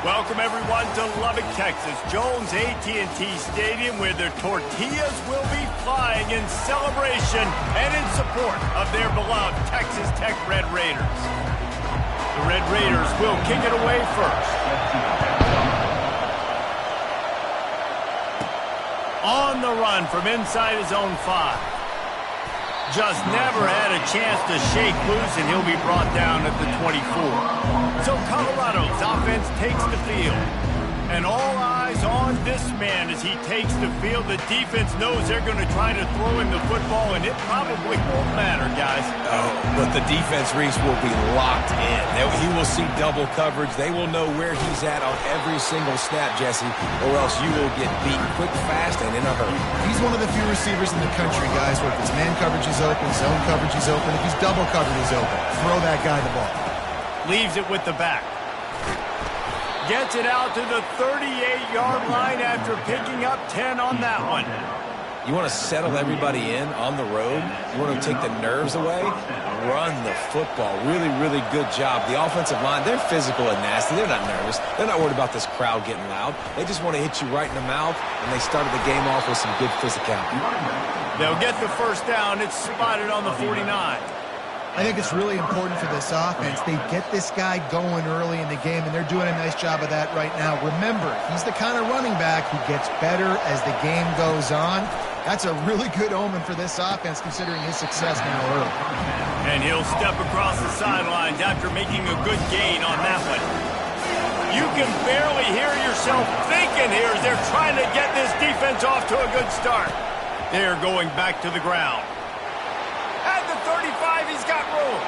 Welcome everyone to Lubbock, Texas, Jones AT&T Stadium, where their tortillas will be flying in celebration and in support of their beloved Texas Tech Red Raiders. The Red Raiders will kick it away first. On the run from inside his own 5. Just never had a chance to shake loose, and he'll be brought down at the 24. So Colorado's offense takes the field. And all eyes on this man as he takes the field. The defense knows they're going to try to throw him the football, and it probably won't matter, guys. Oh, but the defense, Reese, will be locked in. He will see double coverage. They will know where he's at on every single snap, Jesse, or else you will get beat quick, fast, and in a hurry. He's one of the few receivers in the country, guys, where if his man coverage is open, zone coverage is open, if he's double covered, he's open. Throw that guy the ball. Leaves it with the back. Gets it out to the 38-yard line after picking up 10 on that one. You want to settle everybody in on the road? You want to take the nerves away? Run the football. Really, really good job. The offensive line, they're physical and nasty. They're not nervous. They're not worried about this crowd getting loud. They just want to hit you right in the mouth, and they started the game off with some good physicality. They'll get the first down. It's spotted on the 49. I think it's really important for this offense. They get this guy going early in the game, and they're doing a nice job of that right now. Remember, he's the kind of running back who gets better as the game goes on. That's a really good omen for this offense, considering his success now early. And he'll step across the sidelines after making a good gain on that one. You can barely hear yourself thinking here as they're trying to get this defense off to a good start. They're going back to the ground. At the 35, he's got room.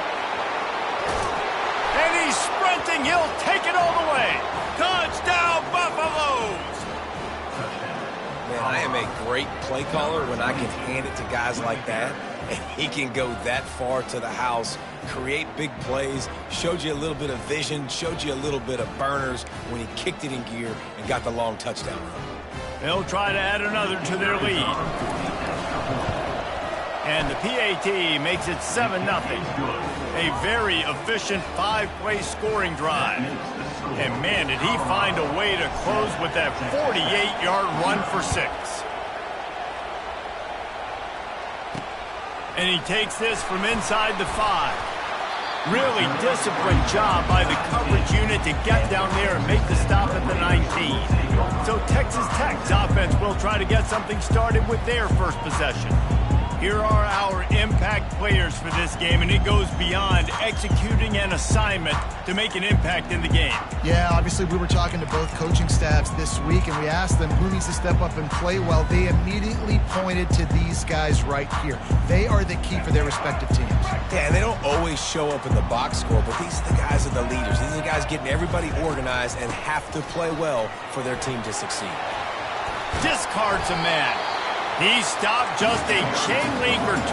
And he's sprinting. He'll take it all the way. Touchdown, Buffaloes! Man, I am a great play caller when I can hand it to guys like that. And he can go that far to the house, create big plays, showed you a little bit of vision, showed you a little bit of burners when he kicked it in gear and got the long touchdown run. They'll try to add another to their lead. And the PAT makes it 7-0. A very efficient 5-play scoring drive. And man, did he find a way to close with that 48-yard run for 6. And he takes this from inside the 5. Really disciplined job by the coverage unit to get down there and make the stop at the 19. So Texas Tech's offense will try to get something started with their first possession. Here are our impact players for this game, and it goes beyond executing an assignment to make an impact in the game. Yeah, obviously we were talking to both coaching staffs this week, and we asked them who needs to step up and play well. They immediately pointed to these guys right here. They are the key for their respective teams. Yeah, and they don't always show up in the box score, but these are the guys that are the leaders. These are the guys getting everybody organized and have to play well for their team to succeed. Discards a man. He stopped just a chain link or 2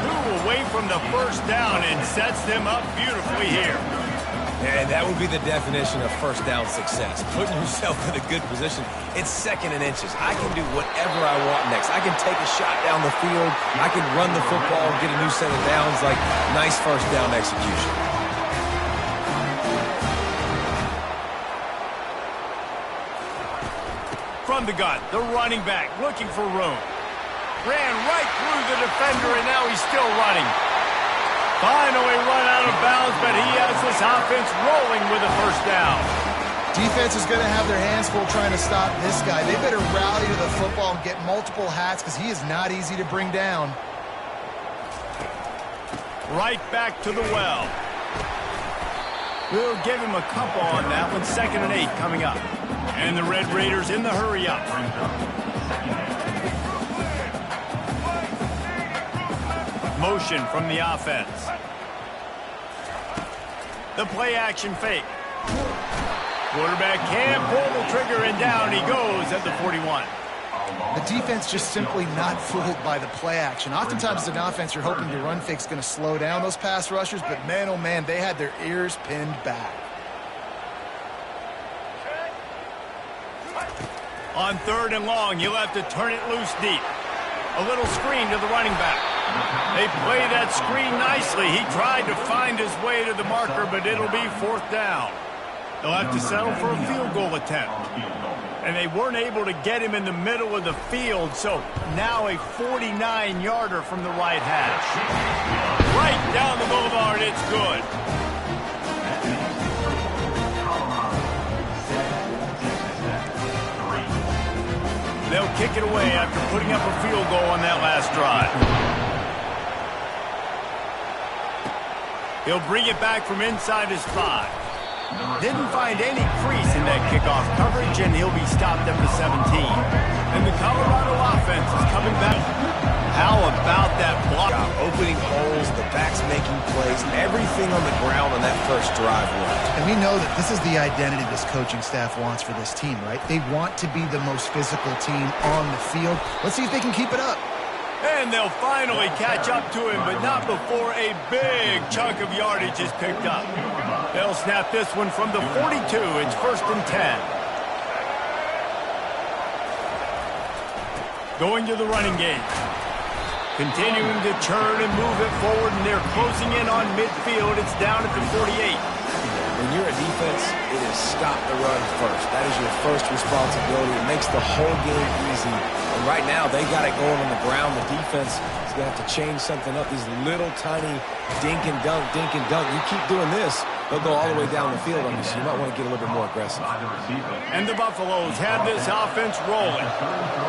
away from the first down and sets them up beautifully here. And that would be the definition of first down success. Putting yourself in a good position. It's 2nd and inches. I can do whatever I want next. I can take a shot down the field. I can run the football and get a new set of downs. Like, nice first down execution. From the gun, the running back looking for room. Ran right through the defender, and now he's still running. Finally run out of bounds, but he has this offense rolling with a first down. Defense is going to have their hands full trying to stop this guy. They better rally to the football and get multiple hats because he is not easy to bring down. Right back to the well. We'll give him a couple on that one. 2nd and 8 coming up. And the Red Raiders in the hurry up. Motion from the offense. The play action fake. Quarterback can't pull the trigger, and down he goes at the 41. The defense just simply not fooled by the play action. Oftentimes as an offense, you're hoping your run fake's going to slow down those pass rushers, but man, oh man, they had their ears pinned back. On 3rd and long, he'll have to turn it loose deep. A little screen to the running back. They play that screen nicely. He tried to find his way to the marker, but it'll be 4th down. They'll have to settle for a field goal attempt. And they weren't able to get him in the middle of the field, so now a 49-yarder from the right hash. Right down the boulevard, it's good. They'll kick it away after putting up a field goal on that last drive. He'll bring it back from inside his 5. Didn't find any crease in that kickoff coverage, and he'll be stopped at the 17. And the Colorado offense is coming back. How about that block? Opening holes, the backs making plays, everything on the ground on that first drive worked. And we know that this is the identity this coaching staff wants for this team, right? They want to be the most physical team on the field. Let's see if they can keep it up. And they'll finally catch up to him, but not before a big chunk of yardage is picked up. They'll snap this one from the 42. It's 1st and 10. Going to the running game. Continuing to churn and move it forward, and they're closing in on midfield. It's down at the 48. When you're a defense, it is stop the run first. That is your first responsibility. It makes the whole game easy. And right now, they got it going on the ground. The defense is going to have to change something up. These little tiny dink and dunk, dink and dunk. You keep doing this, they'll go all the way down the field on you, so you might want to get a little bit more aggressive. And the Buffaloes have this offense rolling.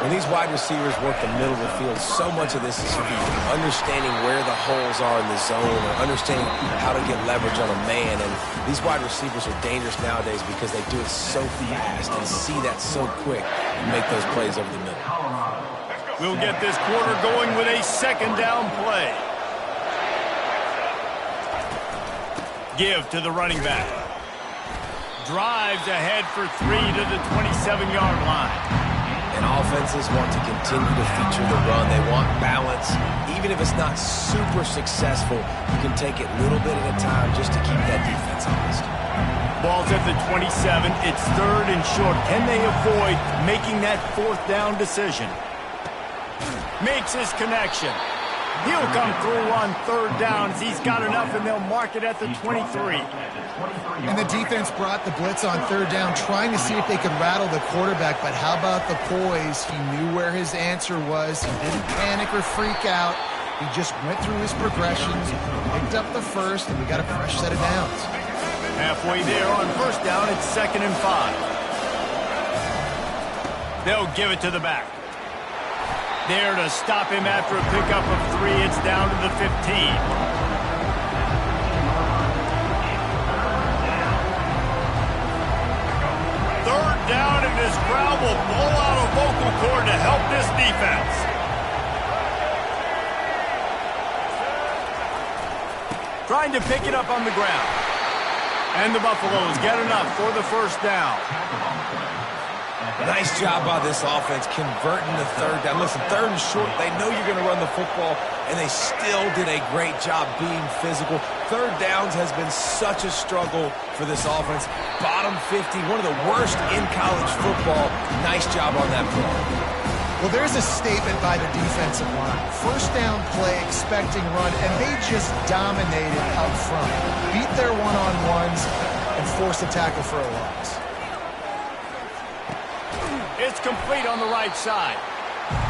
When these wide receivers work the middle of the field, so much of this is feet. Understanding where the holes are in the zone, or understanding how to get leverage on a man. And these wide receivers are dangerous nowadays because they do it so fast and see that so quick and make those plays over the middle. We'll get this quarter going with a 2nd down play. Give to the running back. Drives ahead for 3 to the 27-yard line. And offenses want to continue to feature the run. They want balance. Even if it's not super successful, you can take it little bit at a time just to keep that defense honest. Ball's at the 27. It's 3rd and short. Can they avoid making that 4th down decision? Makes his connection. He'll come through on 3rd down. He's got enough, and they'll mark it at the 23. And the defense brought the blitz on 3rd down, trying to see if they could rattle the quarterback. But how about the poise? He knew where his answer was. He didn't panic or freak out. He just went through his progressions, picked up the 1st, and we got a fresh set of downs. Halfway there on 1st down, it's 2nd and 5. They'll give it to the back. There to stop him after a pickup of 3. It's down to the 15. 3rd down, and this crowd will blow out a vocal cord to help this defense. Trying to pick it up on the ground. And the Buffaloes get enough for the 1st down. Nice job by this offense converting the 3rd down. Listen, 3rd and short, they know you're going to run the football, and they still did a great job being physical. 3rd downs has been such a struggle for this offense. Bottom 50, one of the worst in college football. Nice job on that play. Well, there's a statement by the defensive line. 1st down play, expecting run, and they just dominated up front. Beat their one-on-ones and forced a tackle for a loss. It's complete on the right side.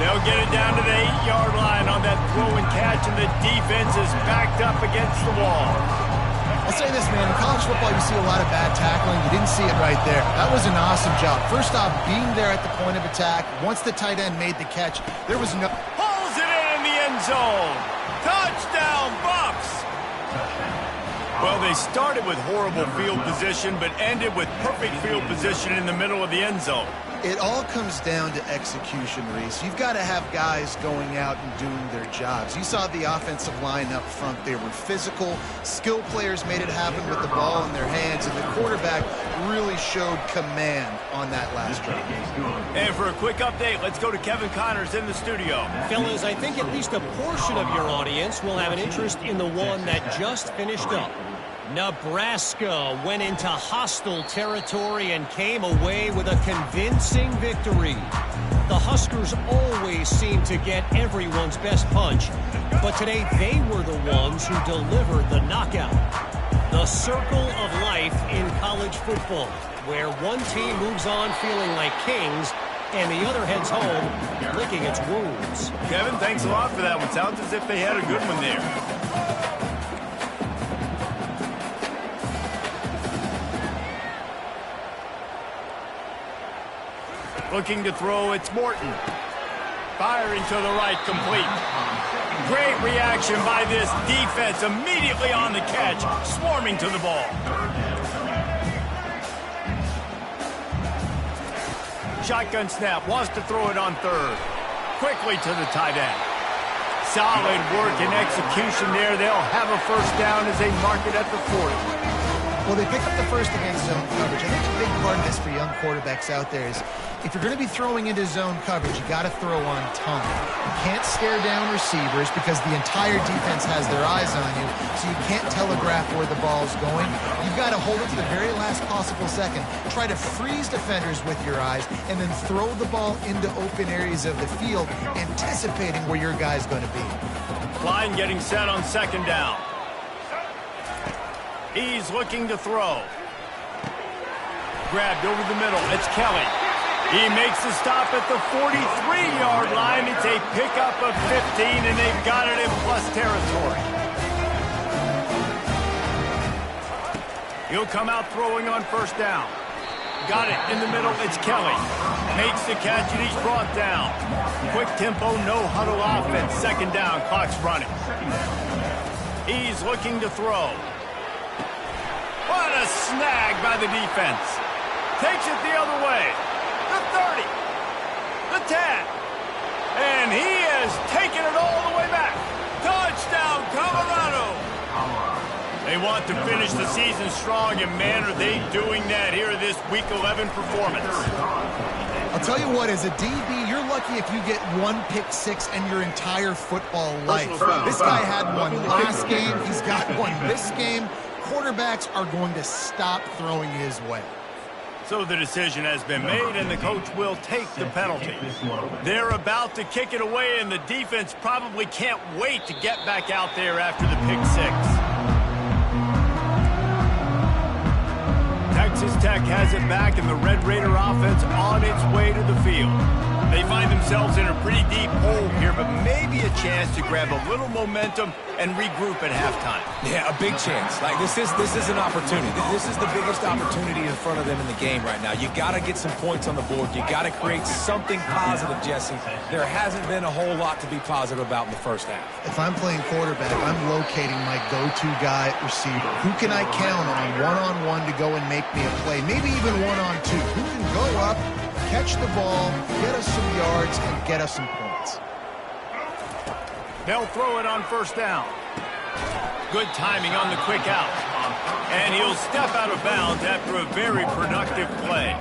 They'll get it down to the 8-yard line on that throw and catch, and the defense is backed up against the wall. I'll say this, man. In college football, you see a lot of bad tackling. You didn't see it right there. That was an awesome job. First off, being there at the point of attack. Once the tight end made the catch, there was no... Pulls it in the end zone. Touchdown, Bucs! Well, they started with horrible field position, but ended with perfect field position in the middle of the end zone. It all comes down to execution, Reese. You've got to have guys going out and doing their jobs. You saw the offensive line up front. They were physical. Skill players made it happen with the ball in their hands, and the quarterback really showed command on that last drive. And for a quick update, let's go to Kevin Connors in the studio. Fellas, I think at least a portion of your audience will have an interest in the one that just finished up. Nebraska went into hostile territory and came away with a convincing victory. The Huskers always seem to get everyone's best punch, but today they were the ones who delivered the knockout. The circle of life in college football, where one team moves on feeling like kings and the other heads home licking its wounds. Kevin, thanks a lot for that one. Sounds as if they had a good one there. Looking to throw, it's Morton. Firing to the right, complete. Great reaction by this defense, immediately on the catch, swarming to the ball. Shotgun snap, wants to throw it on third. Quickly to the tight end. Solid work and execution there. They'll have a first down as they mark it at the 40. Well, they pick up the first against zone coverage. I think a big part of this for young quarterbacks out there is if you're going to be throwing into zone coverage, you got to throw on time. You can't stare down receivers because the entire defense has their eyes on you, so you can't telegraph where the ball's going. You've got to hold it to the very last possible second. Try to freeze defenders with your eyes and then throw the ball into open areas of the field, anticipating where your guy's going to be. Line getting set on second down. He's looking to throw. Grabbed over the middle. It's Kelly. He makes the stop at the 43-yard line. It's a pickup of 15, and they've got it in plus territory. He'll come out throwing on first down. Got it in the middle. It's Kelly. Makes the catch, and he's brought down. Quick tempo, no huddle offense. Second down, clock's running. He's looking to throw. What a snag by the defense. Takes it the other way. The 30. The 10. And he has taken it all the way back. Touchdown, Colorado. They want to finish the season strong, and man, are they doing that here in this Week 11 performance. I'll tell you what, as a DB, you're lucky if you get one pick six in your entire football life. This guy had one last game. He's got one this game. Quarterbacks are going to stop throwing his way. So the decision has been made, and the coach will take the penalty. They're about to kick it away, and the defense probably can't wait to get back out there after the pick six. Texas Tech has it back, and the Red Raider offense on its way to the field. They find themselves in a pretty deep hole here, but maybe a chance to grab a little momentum and regroup at halftime. Yeah, a big chance. Like this is an opportunity. This is the biggest opportunity in front of them in the game right now. You got to get some points on the board. You got to create something positive, Jesse. There hasn't been a whole lot to be positive about in the first half. If I'm playing quarterback, I'm locating my go-to guy receiver. Who can I count on one-on-one to go and make me a play? Maybe even one-on-two. Who can go up, catch the ball, get us some yards, and get us some points. They'll throw it on first down. Good timing on the quick out. And he'll step out of bounds after a very productive play.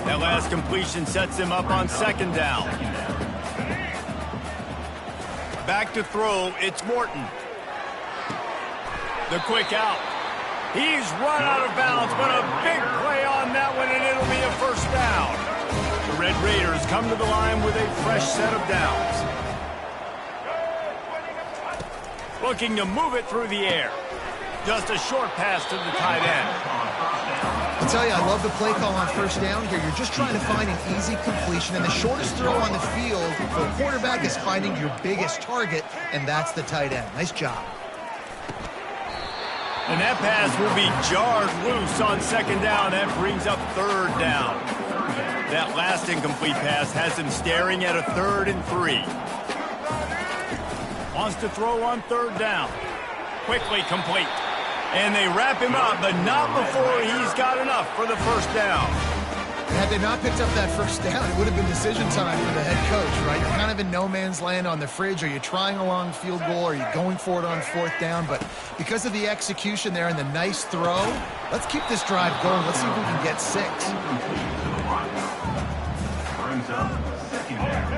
That last completion sets him up on second down. Back to throw, it's Morton. The quick out. He's run out of bounds, but a big play on that one, and it'll be a first down. The Red Raiders come to the line with a fresh set of downs. Looking to move it through the air. Just a short pass to the tight end. I'll tell you, I love the play call on first down here. You're just trying to find an easy completion, and the shortest throw on the field for a quarterback is finding your biggest target, and that's the tight end. Nice job. And that pass will be jarred loose on second down. That brings up third down. That last incomplete pass has him staring at a 3rd and 3. Wants to throw on third down. Quickly complete. And they wrap him up, but not before he's got enough for the first down. Had they not picked up that first down, it would have been decision time for the head coach, right? You're kind of in no man's land on the fridge. Are you trying a long field goal? Are you going for it on fourth down? But because of the execution there and the nice throw, let's keep this drive going. Let's see if we can get 6.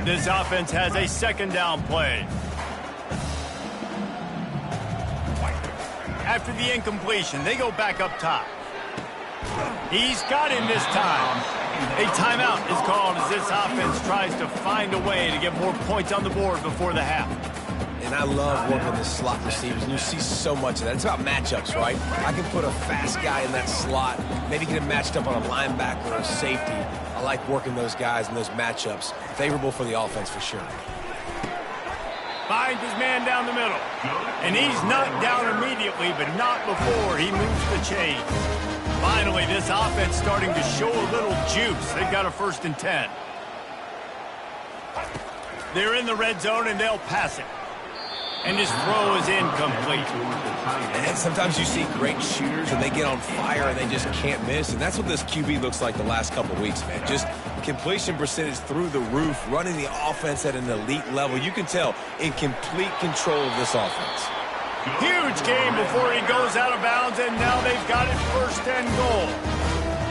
This offense has a second down play. After the incompletion, they go back up top. He's got him this time. A timeout is called as this offense tries to find a way to get more points on the board before the half. and I love working the slot receivers, and you see so much of that. It's about matchups, right? I can put a fast guy in that slot, maybe get him matched up on a linebacker or a safety. I like working those guys in those matchups. Favorable for the offense for sure. Finds his man down the middle. And he's knocked down immediately, but not before he moves the chains. Finally, this offense starting to show a little juice. They've got a 1st and 10. They're in the red zone, and they'll pass it. And his throw is incomplete. And sometimes you see great shooters, and they get on fire, and they just can't miss. And that's what this QB looks like the last couple weeks, man. Just completion percentage through the roof, running the offense at an elite level. You can tell in complete control of this offense. Huge game before he goes out of bounds, and now they've got it 1st and goal.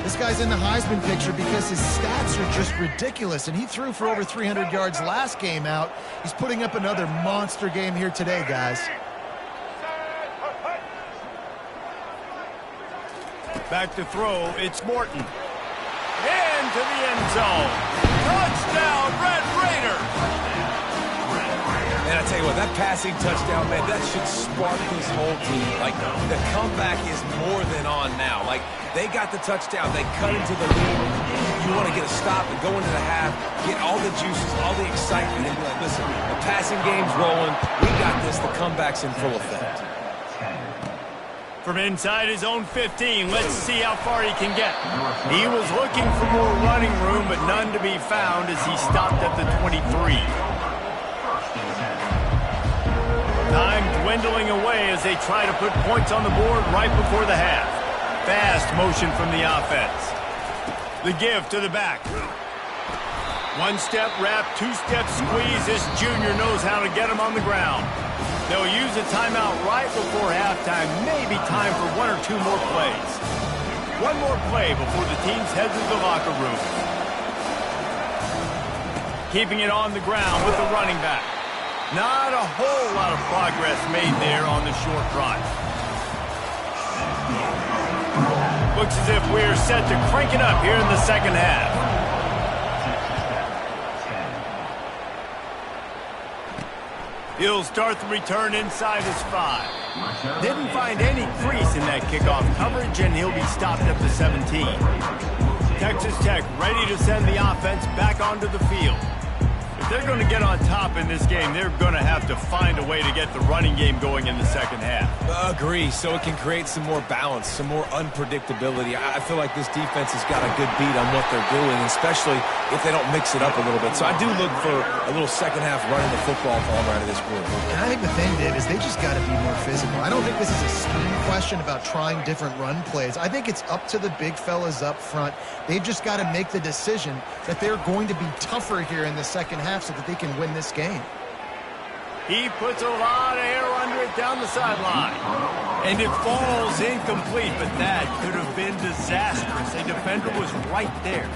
This guy's in the Heisman picture because his stats are just ridiculous, and he threw for over 300 yards last game out. He's putting up another monster game here today, guys. Back to throw, it's Morton. Into the end zone. Touchdown, Red Raiders! And I tell you what, that passing touchdown, man, that should spark this whole team. Like, the comeback is more than on now. Like, they got the touchdown. They cut into the lead. You want to get a stop and go into the half, get all the juices, all the excitement, and be like, listen, the passing game's rolling. We got this. The comeback's in full effect. From inside his own 15, let's see how far he can get. He was looking for more running room, but none to be found as he stopped at the 23. Time dwindling away as they try to put points on the board right before the half. Fast motion from the offense. The give to the back. 1-step wrap, 2-step squeeze. This junior knows how to get him on the ground. They'll use a timeout right before halftime. Maybe time for 1 or 2 more plays. One more play before the teams head to the locker room. Keeping it on the ground with the running back. Not a whole lot of progress made there on the short run. Looks as if we're set to crank it up here in the second half. He'll start the return inside his 5. Didn't find any crease in that kickoff coverage, and he'll be stopped at the 17. Texas Tech ready to send the offense back onto the field. If they're going to get on top in this game, they're going to have to find a way to get the running game going in the second half. Agree, so it can create some more balance, some more unpredictability. I feel like this defense has got a good beat on what they're doing, especially if they don't mix it up a little bit. So I do look for a little second half running the football if I'm out of this group. And I think the thing, Dave, is they just got to be more physical. I don't think this is a scheme question about trying different run plays. I think it's up to the big fellas up front. They've just got to make the decision that they're going to be tougher here in the second half so that they can win this game. He puts a lot of air under it down the sideline. And it falls incomplete, but that could have been disastrous. A defender was right there.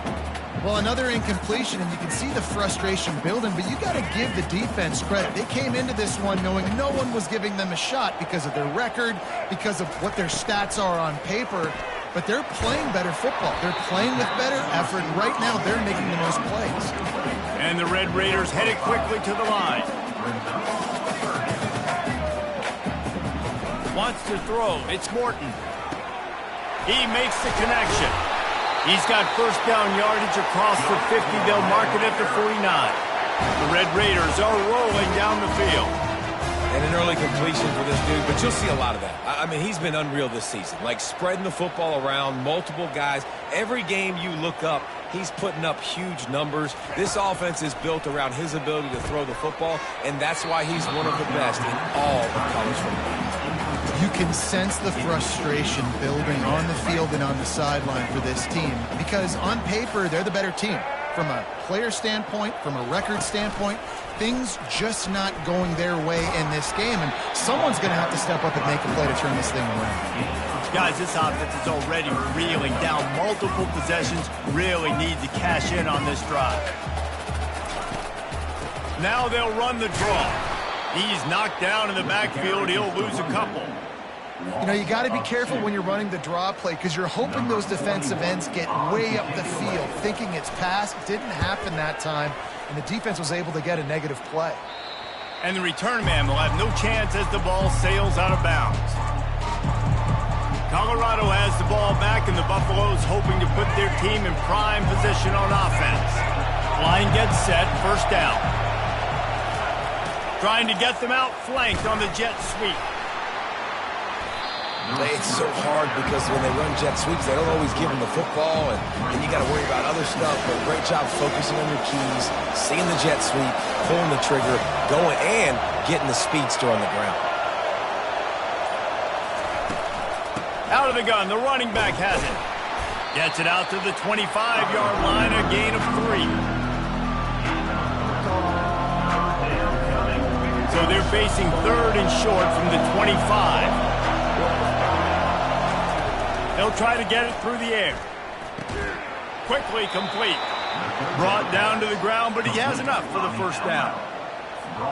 Well, another incompletion, and you can see the frustration building, but you got to give the defense credit. They came into this one knowing no one was giving them a shot because of their record, because of what their stats are on paper, but they're playing better football. They're playing with better effort. Right now, they're making the most plays. And the Red Raiders headed quickly to the line. Wants to throw. It's Morton. He makes the connection. He's got first down yardage across the 50. They'll mark it at the 49. The Red Raiders are rolling down the field. And an early completion for this dude, but you'll see a lot of that. I mean, he's been unreal this season. Like, spreading the football around, multiple guys. Every game you look up, he's putting up huge numbers. This offense is built around his ability to throw the football, and that's why he's one of the best in all of college football. You can sense the frustration building on the field and on the sideline for this team because on paper, they're the better team. From a player standpoint, from a record standpoint, things just not going their way in this game, and someone's going to have to step up and make a play to turn this thing around. Guys, this offense is already reeling down multiple possessions, really need to cash in on this drive. Now they'll run the draw. He's knocked down in the backfield. He'll lose a couple. You know, you got to be careful when you're running the draw play because you're hoping those defensive ends get way up the field, thinking it's pass. Didn't happen that time, and the defense was able to get a negative play. And the return man will have no chance as the ball sails out of bounds. Colorado has the ball back, and the Buffaloes hoping to put their team in prime position on offense. Line gets set, first down. Trying to get them out flanked on the jet sweep. It's so hard because when they run jet sweeps, they don't always give them the football, and then you got to worry about other stuff. But great job focusing on your keys, seeing the jet sweep, pulling the trigger, going, and getting the speedster on the ground. Out of the gun, the running back has it. Gets it out to the 25-yard line, a gain of 3. So they're facing 3rd and short from the 25. They'll try to get it through the air. Quickly complete. Brought down to the ground, but he has enough for the first down.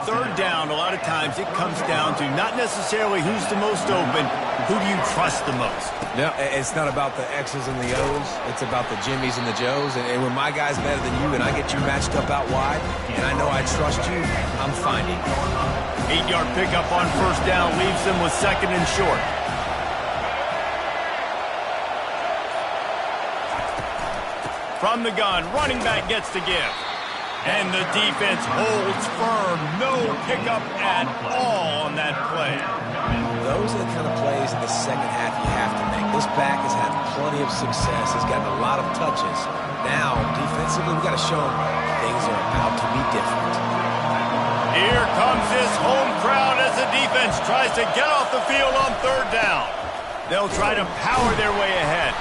3rd down, a lot of times it comes down to not necessarily who's the most open, who do you trust the most? Yeah, it's not about the X's and the O's. It's about the Jimmies and the Joes. And when my guy's better than you and I get you matched up out wide, and I know I trust you, I'm finding. 8-yard pickup on first down leaves them with 2nd and short. From the gun, running back gets the give. And the defense holds firm. No pickup at all on that play. Those are the kind of plays in the second half you have to make. This back has had plenty of success. He's gotten a lot of touches. Now, defensively, we've got to show him things are about to be different. Here comes this home crowd as the defense tries to get off the field on 3rd down. They'll try to power their way ahead.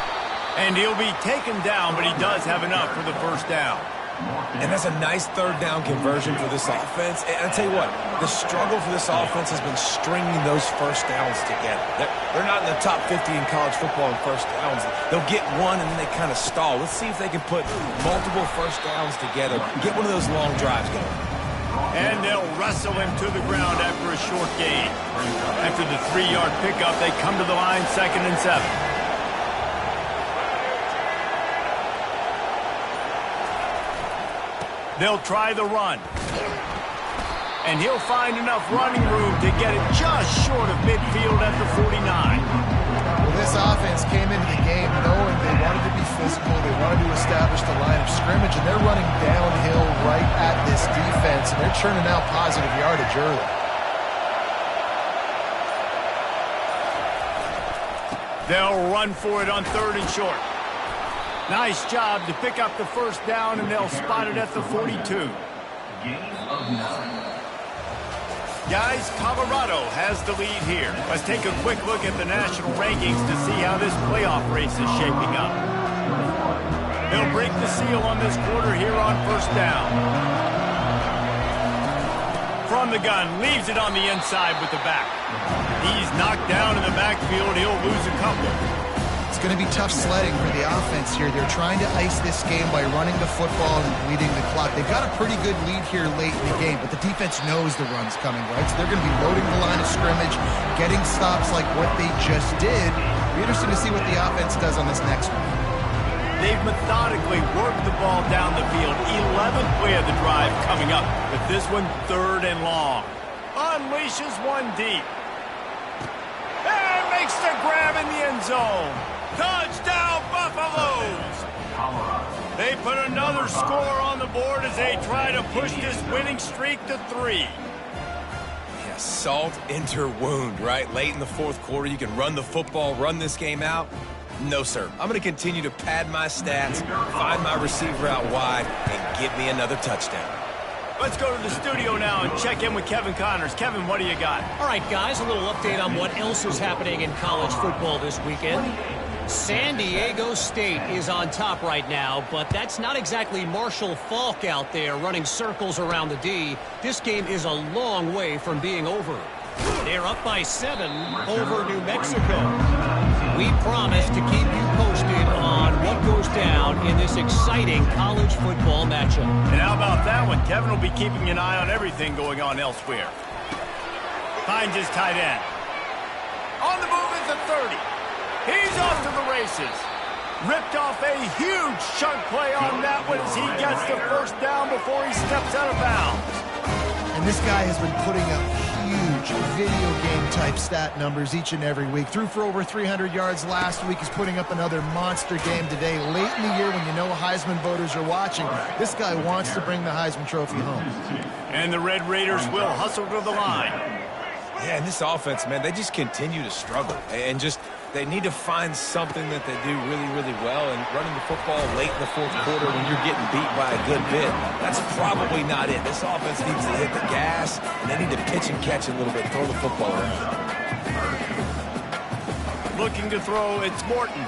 And he'll be taken down, but he does have enough for the first down. And that's a nice 3rd down conversion for this offense. And I'll tell you what, the struggle for this offense has been stringing those first downs together. They're not in the top 50 in college football in first downs. They'll get one, and then they kind of stall. Let's see if they can put multiple first downs together, get one of those long drives going. And they'll wrestle him to the ground after a short gain. After the 3-yard pickup, they come to the line 2nd and 7. They'll try the run. And he'll find enough running room to get it just short of midfield at the 49. Well, this offense came into the game knowing they wanted to be physical, they wanted to establish the line of scrimmage, and they're running downhill right at this defense, and they're churning out positive yardage early. They'll run for it on 3rd and short. Nice job to pick up the first down, and they'll spot it at the 42. Guys, Colorado has the lead here. Let's take a quick look at the national rankings to see how this playoff race is shaping up. They'll break the seal on this quarter here on first down. From the gun, leaves it on the inside with the back. He's knocked down in the backfield. He'll lose a couple. It's going to be tough sledding for the offense here. They're trying to ice this game by running the football and bleeding the clock. They've got a pretty good lead here late in the game, but the defense knows the run's coming, right? So they're going to be loading the line of scrimmage, getting stops like what they just did. It'll be interesting to see what the offense does on this next one. They've methodically worked the ball down the field. 11th play of the drive coming up, but this one 3rd and long. Unleashes one deep. And makes the grab in the end zone. Touchdown, Buffaloes! They put another score on the board as they try to push this winning streak to 3. Yeah, salt into wound, right? Late in the 4th quarter, you can run the football, run this game out. No, sir. I'm going to continue to pad my stats, find my receiver out wide, and get me another touchdown. Let's go to the studio now and check in with Kevin Connors. Kevin, what do you got? All right, guys, a little update on what else is happening in college football this weekend. San Diego State is on top right now, but that's not exactly Marshall Faulk out there running circles around the D. This game is a long way from being over. They're up by 7 over New Mexico. We promise to keep you posted on what goes down in this exciting college football matchup. And how about that one? Kevin will be keeping an eye on everything going on elsewhere. Finds his tight end. On the move is the 30. He's off to the races. Ripped off a huge chunk play on that one as he gets the first down before he steps out of bounds. And this guy has been putting up huge video game type stat numbers each and every week. Threw for over 300 yards last week. He's putting up another monster game today. Late in the year when you know Heisman voters are watching, this guy wants to bring the Heisman Trophy home. And the Red Raiders will hustle to the line. Yeah, and this offense, man, they just continue to struggle. And just, they need to find something that they do really, really well. And running the football late in the fourth quarter when you're getting beat by a good bit, that's probably not it. This offense needs to hit the gas, and they need to pitch and catch a little bit, throw the football around. Looking to throw, it's Morton.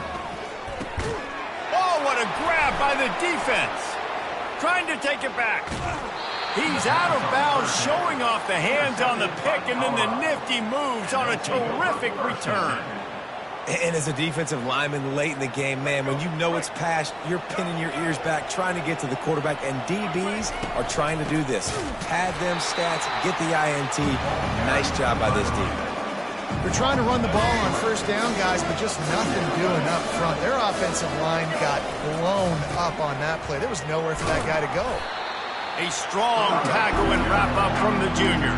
Oh, what a grab by the defense. Trying to take it back. He's out of bounds, showing off the hands on the pick, and then the nifty moves on a terrific return. And as a defensive lineman late in the game, man, when you know it's past, you're pinning your ears back, trying to get to the quarterback, and DBs are trying to do this. Pad them stats, get the INT. Nice job by this defense. They're trying to run the ball on first down, guys, but just nothing doing up front. Their offensive line got blown up on that play. There was nowhere for that guy to go. A strong tackle and wrap up from the junior.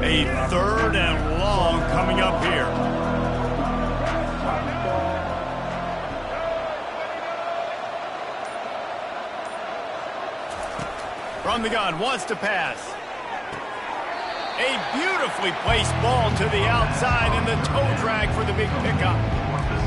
A third and long coming up here. From the gun, wants to pass. A beautifully placed ball to the outside and the toe drag for the big pickup.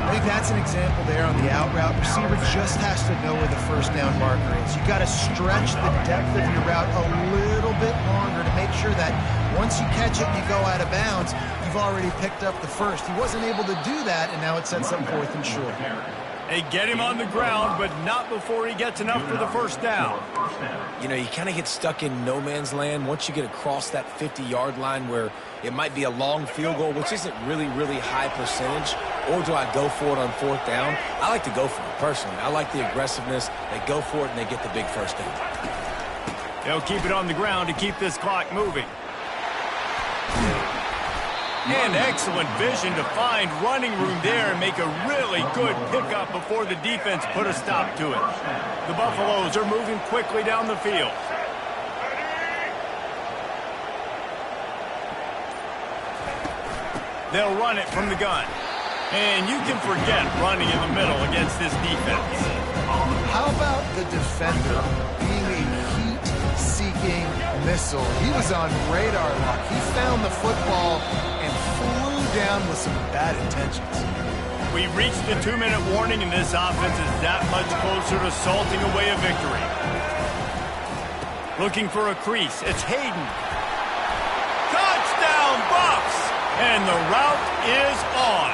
I think that's an example there on the out route. Receiver just has to know where the first down marker is. You've got to stretch the depth of your route a little bit longer to make sure that once you catch it and you go out of bounds, you've already picked up the first. He wasn't able to do that, and now it sets up 4th and short. They get him on the ground, but not before he gets enough for the first down. You know, you kind of get stuck in no man's land once you get across that 50-yard line where it might be a long field goal, which isn't really, really high percentage, or do I go for it on 4th down? I like to go for it, personally. I like the aggressiveness. They go for it, and they get the big first down. They'll keep it on the ground to keep this clock moving. And excellent vision to find running room there and make a really good pickup before the defense put a stop to it. The Buffaloes are moving quickly down the field. They'll run it from the gun. And you can forget running in the middle against this defense. How about the defender being a heat-seeking missile? He was on radar lock. He found the football and flew down with some bad intentions. We've reached the 2-minute warning, and this offense is that much closer to salting away a victory. Looking for a crease. It's Hayden. Touchdown, Buffs! And the route is on.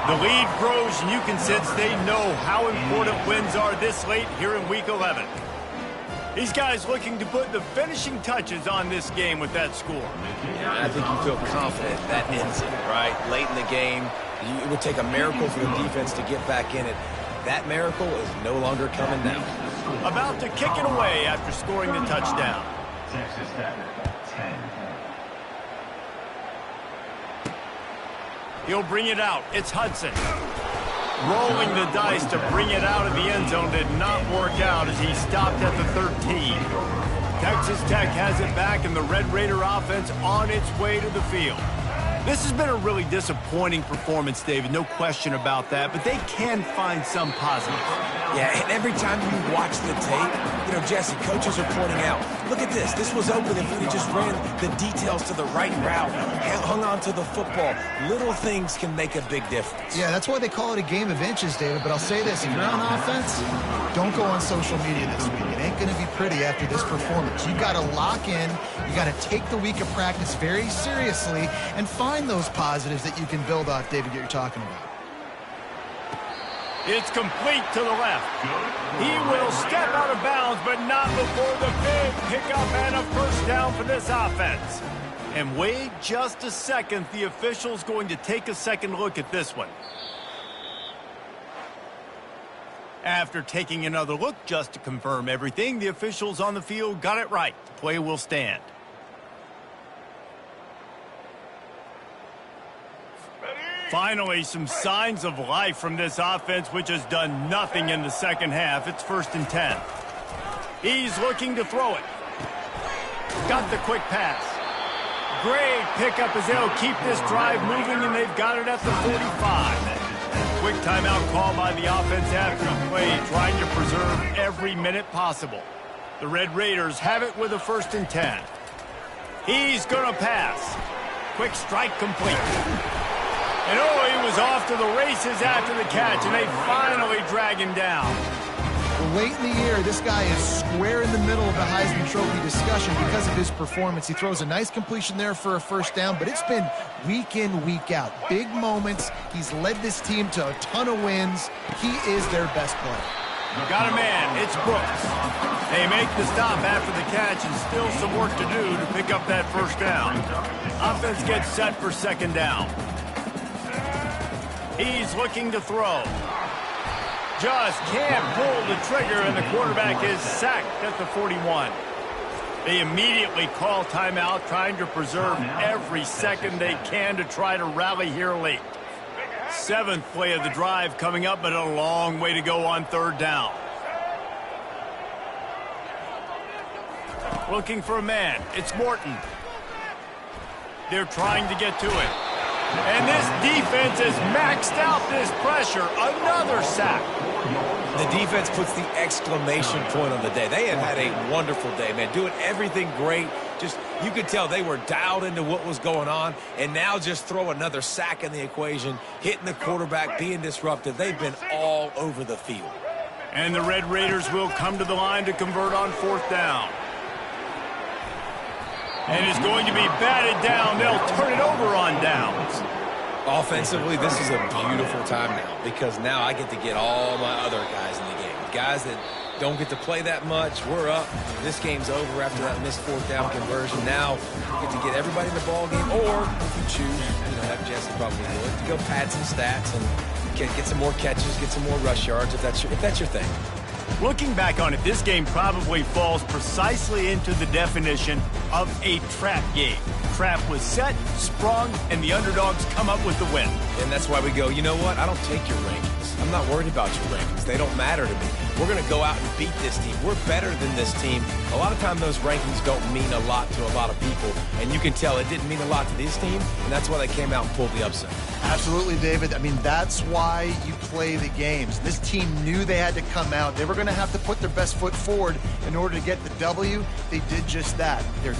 The lead grows, and you can sense they know how important wins are this late here in Week 11. These guys looking to put the finishing touches on this game with that score. Yeah, I think you feel confident that ends it, right? Late in the game, it would take a miracle for the defense to get back in it. That miracle is no longer coming now. About to kick it away after scoring the touchdown. Texas Tech, 10. He'll bring it out. It's Hudson. Rolling the dice to bring it out of the end zone did not work out as he stopped at the 13. Texas Tech has it back, and the Red Raider offense on its way to the field. This has been a really disappointing performance, David, no question about that, but they can find some positives. Yeah, and every time you watch the tape, you know, Jesse, coaches are pointing out, look at this. This was open if we just ran the details to the right route, hung on to the football. Little things can make a big difference. Yeah, that's why they call it a game of inches, David. But I'll say this, if you're on offense, don't go on social media this week. It ain't going to be pretty after this performance. You've got to lock in. You got to take the week of practice very seriously and find those positives that you can build off, David, that you're talking about. It's complete to the left. He will step out of bounds, but not before the big pickup and a first down for this offense. And wait just a second. The official's going to take a second look at this one. After taking another look just to confirm everything, the officials on the field got it right. The play will stand. Finally, some signs of life from this offense, which has done nothing in the second half. It's 1st and 10. He's looking to throw it. Got the quick pass. Great pickup as they'll keep this drive moving, and they've got it at the 45. Quick timeout call by the offense after the play, trying to preserve every minute possible. The Red Raiders have it with a 1st and 10. He's going to pass. Quick strike complete. And he was off to the races after the catch, and they finally drag him down. Well, late in the year, this guy is square in the middle of the Heisman Trophy discussion because of his performance. He throws a nice completion there for a 1st down, but it's been week in, week out. Big moments. He's led this team to a ton of wins. He is their best player. Got a man. It's Brooks. They make the stop after the catch, and still some work to do to pick up that 1st down. Offense gets set for 2nd down. He's looking to throw. Just can't pull the trigger, and the quarterback is sacked at the 41. They immediately call timeout, trying to preserve every second they can to try to rally here late. 7th play of the drive coming up, but a long way to go on 3rd down. Looking for a man. It's Morton. They're trying to get to it. And this defense has maxed out this pressure. Another sack. The defense puts the exclamation point on the day. They have had a wonderful day, man, doing everything great. Just, you could tell they were dialed into what was going on, and now just throw another sack in the equation, hitting the quarterback, being disruptive. They've been all over the field. And the Red Raiders will come to the line to convert on 4th down. And it's going to be batted down. They'll turn it over on downs. Offensively, this is a beautiful time now because now I get to get all my other guys in the game. Guys that don't get to play that much. We're up. This game's over after that missed 4th down conversion. Now we get to get everybody in the ball game, or if you choose, have Jesse probably do it, to go pad some stats and get some more catches, get some more rush yards if that's your thing. Looking back on it, this game probably falls precisely into the definition of a trap game. Trap was set, sprung, and the underdogs come up with the win. And that's why we go, you know what? I don't take your rankings. I'm not worried about your rankings. They don't matter to me. We're going to go out and beat this team. We're better than this team. A lot of times those rankings don't mean a lot to a lot of people, and you can tell it didn't mean a lot to this team, and that's why they came out and pulled the upset. Absolutely, David. I mean, that's why you play the games. This team knew they had to come out. They were going to have to put their best foot forward in order to get the W. They did just that. They're